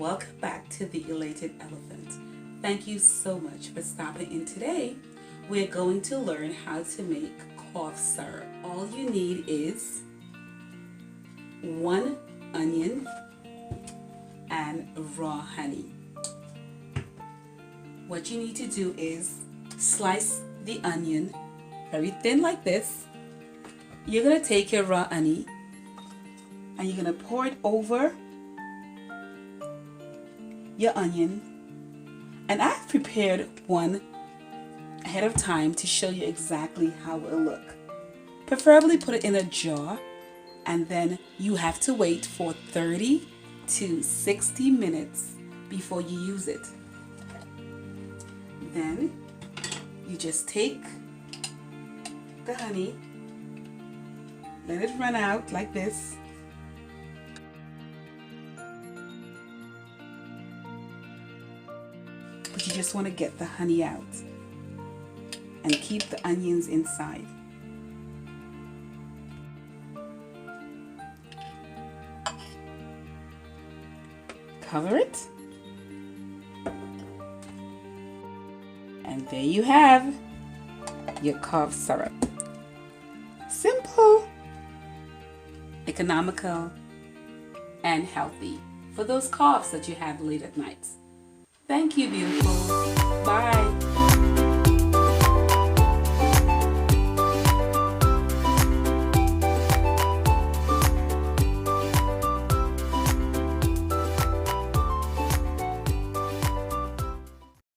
welcome back to the Elated Elephant. Thank you so much for stopping in today. We're going to learn how to make cough syrup. All you need is 1 onion and raw honey. What you need to do is slice the onion very thin like this. You're going to take your raw honey and you're going to pour it over your onion. And I've prepared one ahead of time to show you exactly how it will look. Preferably put it in a jar, and then you have to wait for 30 to 60 minutes before you use it. Then you just take the honey, let it run out like this. But you just want to get the honey out and keep the onions inside. Cover it. And there you have your cough syrup. Simple, economical, and healthy for those coughs that you have late at night. Thank you, beautiful. Bye.